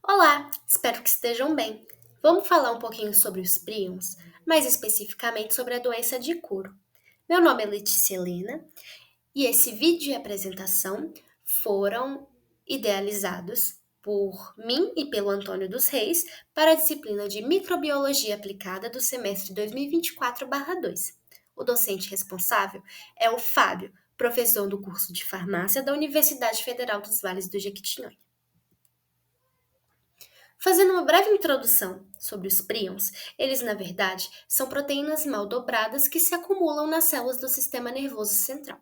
Olá, espero que estejam bem. Vamos falar um pouquinho sobre os prions, mais especificamente sobre a doença de Kuro. Meu nome é Letícia Helena e esse vídeo e apresentação foram idealizados por mim e pelo Antônio dos Reis para a disciplina de Microbiologia Aplicada do semestre 2024/2. O docente responsável é o Fábio, professor do curso de Farmácia da Universidade Federal dos Vales do Jequitinhonha. Fazendo uma breve introdução sobre os prions, eles, na verdade, são proteínas mal dobradas que se acumulam nas células do sistema nervoso central.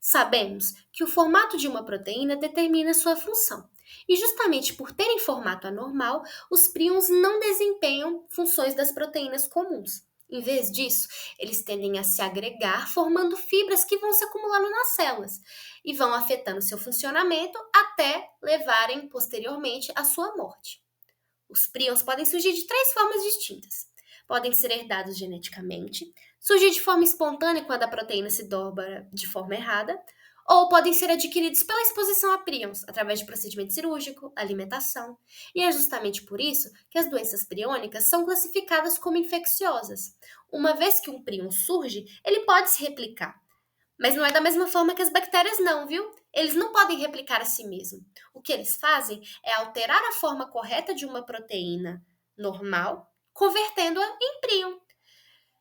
Sabemos que o formato de uma proteína determina sua função, e justamente por terem formato anormal, os prions não desempenham funções das proteínas comuns. Em vez disso, eles tendem a se agregar, formando fibras que vão se acumulando nas células e vão afetando seu funcionamento até levarem posteriormente à sua morte. Os prions podem surgir de três formas distintas. Podem ser herdados geneticamente, surgir de forma espontânea quando a proteína se dobra de forma errada, ou podem ser adquiridos pela exposição a prions, através de procedimento cirúrgico, alimentação. E é justamente por isso que as doenças priônicas são classificadas como infecciosas. Uma vez que um prion surge, ele pode se replicar, mas não é da mesma forma que as bactérias não, viu? Eles não podem replicar a si mesmos. O que eles fazem é alterar a forma correta de uma proteína normal, convertendo-a em prion.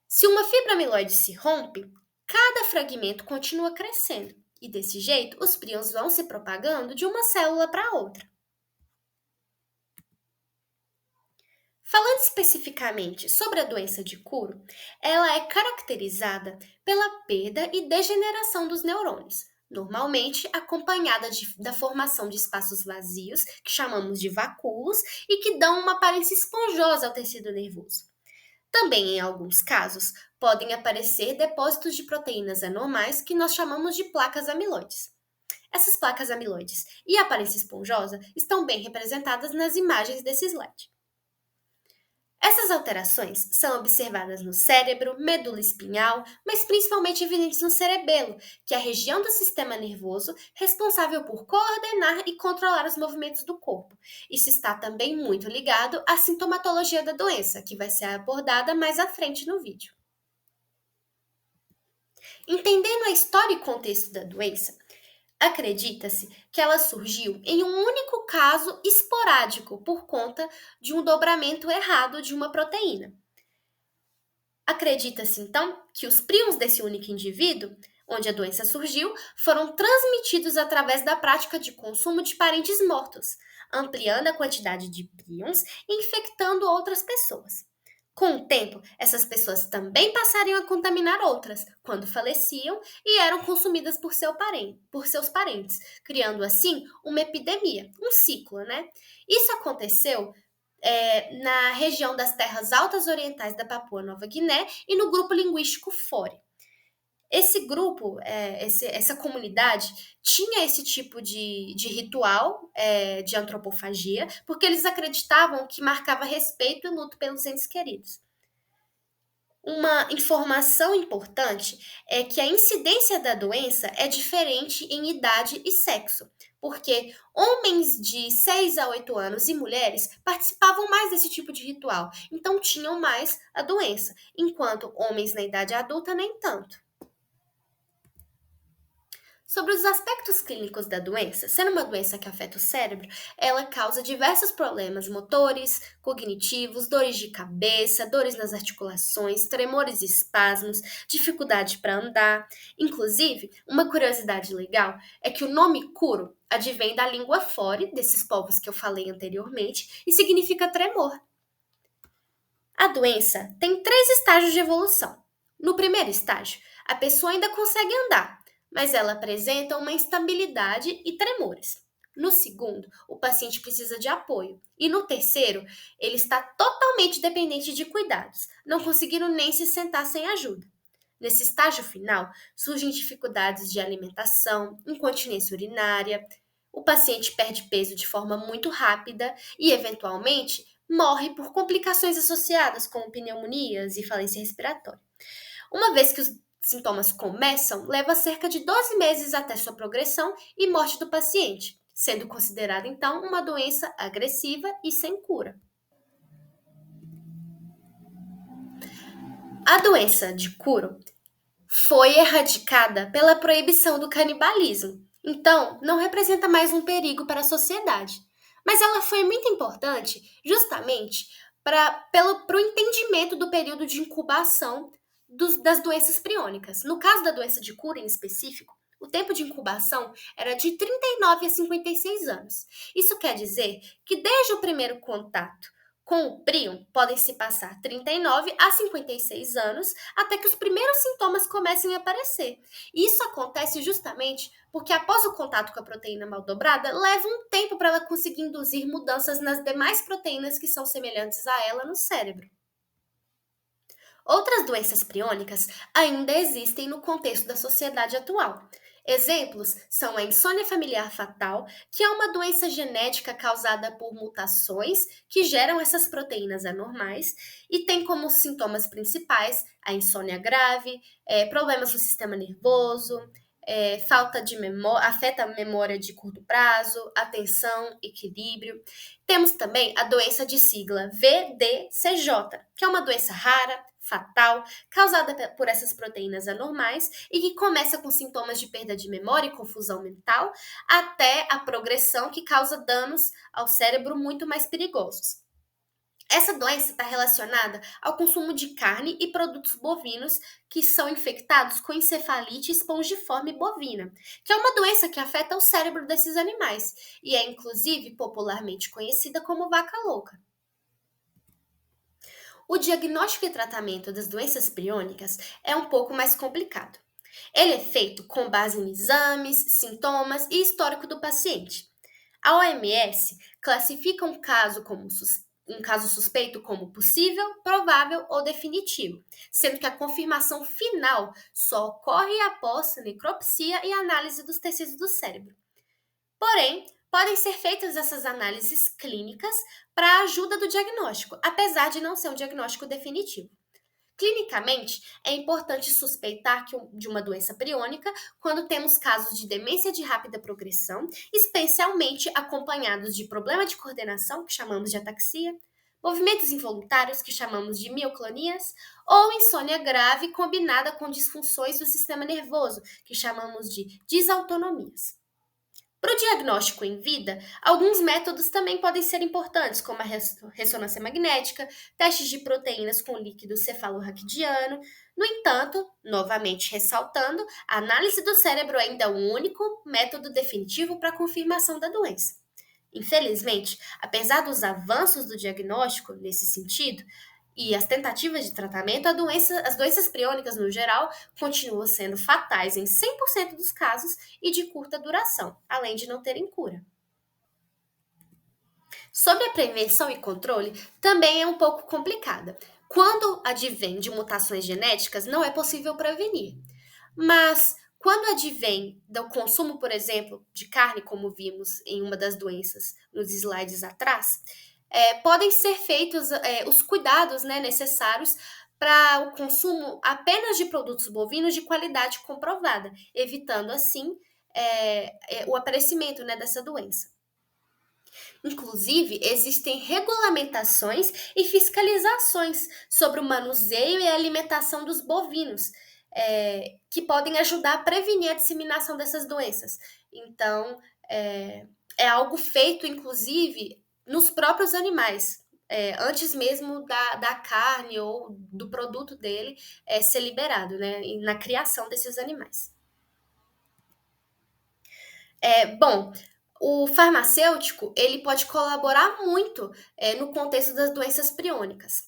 Se uma fibra amiloide se rompe, cada fragmento continua crescendo. E desse jeito, os prions vão se propagando de uma célula para outra. Falando especificamente sobre a doença de Kuro, ela é caracterizada pela perda e degeneração dos neurônios, normalmente acompanhada da formação de espaços vazios, que chamamos de vacúolos, e que dão uma aparência esponjosa ao tecido nervoso. Também, em alguns casos, podem aparecer depósitos de proteínas anormais que nós chamamos de placas amiloides. Essas placas amiloides e a aparência esponjosa estão bem representadas nas imagens desse slide. Essas alterações são observadas no cérebro, medula espinhal, mas principalmente evidentes no cerebelo, que é a região do sistema nervoso responsável por coordenar e controlar os movimentos do corpo. Isso está também muito ligado à sintomatologia da doença, que vai ser abordada mais à frente no vídeo. Entendendo a história e contexto da doença, acredita-se que ela surgiu em um único caso esporádico por conta de um dobramento errado de uma proteína. Acredita-se, então, que os prions desse único indivíduo, onde a doença surgiu, foram transmitidos através da prática de consumo de parentes mortos, ampliando a quantidade de prions e infectando outras pessoas. Com o tempo, essas pessoas também passariam a contaminar outras, quando faleciam e eram consumidas por seus parentes, criando assim uma epidemia, um ciclo, né? Isso aconteceu na região das terras altas orientais da Papua Nova Guiné e no grupo linguístico Fore. Esse grupo, essa comunidade, tinha esse tipo de ritual de antropofagia, porque eles acreditavam que marcava respeito e luto pelos entes queridos. Uma informação importante é que a incidência da doença é diferente em idade e sexo, porque homens de 6 a 8 anos e mulheres participavam mais desse tipo de ritual, então tinham mais a doença, enquanto homens na idade adulta nem tanto. Sobre os aspectos clínicos da doença, sendo uma doença que afeta o cérebro, ela causa diversos problemas motores, cognitivos, dores de cabeça, dores nas articulações, tremores e espasmos, dificuldade para andar. Inclusive, uma curiosidade legal é que o nome Kuro advém da língua Fore, desses povos que eu falei anteriormente, e significa tremor. A doença tem três estágios de evolução. No primeiro estágio, a pessoa ainda consegue andar, mas ela apresenta uma instabilidade e tremores. No segundo, o paciente precisa de apoio. E no terceiro, ele está totalmente dependente de cuidados, não conseguindo nem se sentar sem ajuda. Nesse estágio final, surgem dificuldades de alimentação, incontinência urinária, o paciente perde peso de forma muito rápida e, eventualmente, morre por complicações associadas como pneumonias e falência respiratória. Uma vez que os sintomas começam, leva cerca de 12 meses até sua progressão e morte do paciente. sendo considerada então uma doença agressiva e sem cura. A doença de Kuro foi erradicada pela proibição do canibalismo, então não representa mais um perigo para a sociedade. Mas ela foi muito importante justamente para o entendimento do período de incubação das doenças priônicas. No caso da doença de Kuro em específico, o tempo de incubação era de 39 a 56 anos. Isso quer dizer que desde o primeiro contato com o prion podem se passar 39 a 56 anos até que os primeiros sintomas comecem a aparecer. Isso acontece justamente porque após o contato com a proteína mal dobrada, leva um tempo para ela conseguir induzir mudanças nas demais proteínas que são semelhantes a ela no cérebro. Outras doenças priônicas ainda existem no contexto da sociedade atual. Exemplos são a insônia familiar fatal, que é uma doença genética causada por mutações que geram essas proteínas anormais e tem como sintomas principais a insônia grave, problemas no sistema nervoso, falta de memória, afeta a memória de curto prazo, atenção, equilíbrio. Temos também a doença de sigla VDCJ, que é uma doença rara, fatal, causada por essas proteínas anormais e que começa com sintomas de perda de memória e confusão mental, até a progressão que causa danos ao cérebro muito mais perigosos. Essa doença está relacionada ao consumo de carne e produtos bovinos que são infectados com encefalite espongiforme bovina, que é uma doença que afeta o cérebro desses animais e é inclusive popularmente conhecida como vaca louca. O diagnóstico e tratamento das doenças priônicas é um pouco mais complicado. Ele é feito com base em exames, sintomas e histórico do paciente. A OMS classifica um caso suspeito como possível, provável ou definitivo, sendo que a confirmação final só ocorre após necropsia e análise dos tecidos do cérebro. Porém, podem ser feitas essas análises clínicas para a ajuda do diagnóstico, apesar de não ser um diagnóstico definitivo. Clinicamente, é importante suspeitar de uma doença priônica quando temos casos de demência de rápida progressão, especialmente acompanhados de problema de coordenação, que chamamos de ataxia, movimentos involuntários, que chamamos de mioclonias, ou insônia grave combinada com disfunções do sistema nervoso, que chamamos de desautonomias. Para o diagnóstico em vida, alguns métodos também podem ser importantes, como a ressonância magnética, testes de proteínas com líquido cefalorraquidiano. No entanto, novamente ressaltando, a análise do cérebro ainda é o único método definitivo para a confirmação da doença. Infelizmente, apesar dos avanços do diagnóstico nesse sentido, e as tentativas de tratamento, as doenças priônicas no geral continuam sendo fatais em 100% dos casos e de curta duração, além de não terem cura. Sobre a prevenção e controle, também é um pouco complicada. Quando advém de mutações genéticas, não é possível prevenir. Mas quando advém do consumo, por exemplo, de carne, como vimos em uma das doenças nos slides atrás, podem ser feitos os cuidados, né, necessários para o consumo apenas de produtos bovinos de qualidade comprovada, evitando assim o aparecimento, né, dessa doença. Inclusive, existem regulamentações e fiscalizações sobre o manuseio e a alimentação dos bovinos, que podem ajudar a prevenir a disseminação dessas doenças. Então, é algo feito, inclusive, nos próprios animais, antes mesmo da carne ou do produto dele ser liberado, né, na criação desses animais. Bom, o farmacêutico ele pode colaborar muito no contexto das doenças priônicas.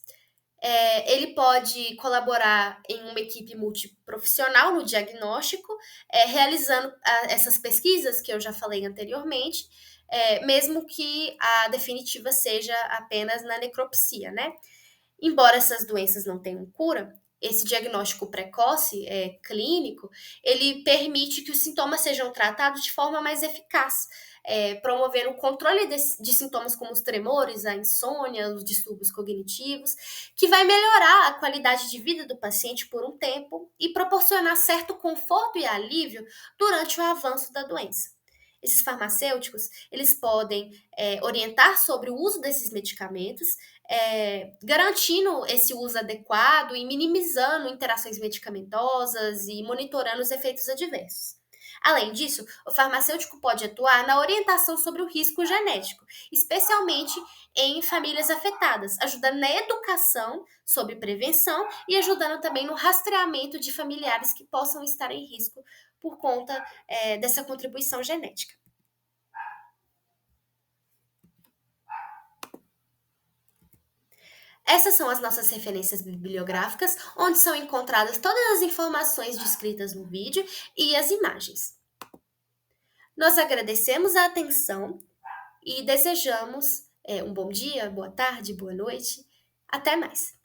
Ele pode colaborar em uma equipe multiprofissional no diagnóstico, realizando essas pesquisas que eu já falei anteriormente, mesmo que a definitiva seja apenas na necropsia, né? Embora essas doenças não tenham cura, esse diagnóstico precoce, clínico, ele permite que os sintomas sejam tratados de forma mais eficaz, promovendo o controle de sintomas como os tremores, a insônia, os distúrbios cognitivos, que vai melhorar a qualidade de vida do paciente por um tempo e proporcionar certo conforto e alívio durante o avanço da doença. Esses farmacêuticos, eles podem orientar sobre o uso desses medicamentos, garantindo esse uso adequado e minimizando interações medicamentosas e monitorando os efeitos adversos. Além disso, o farmacêutico pode atuar na orientação sobre o risco genético, especialmente em famílias afetadas, ajudando na educação sobre prevenção e ajudando também no rastreamento de familiares que possam estar em risco por conta dessa contribuição genética. Essas são as nossas referências bibliográficas, onde são encontradas todas as informações descritas no vídeo e as imagens. Nós agradecemos a atenção e desejamos um bom dia, boa tarde, boa noite. Até mais!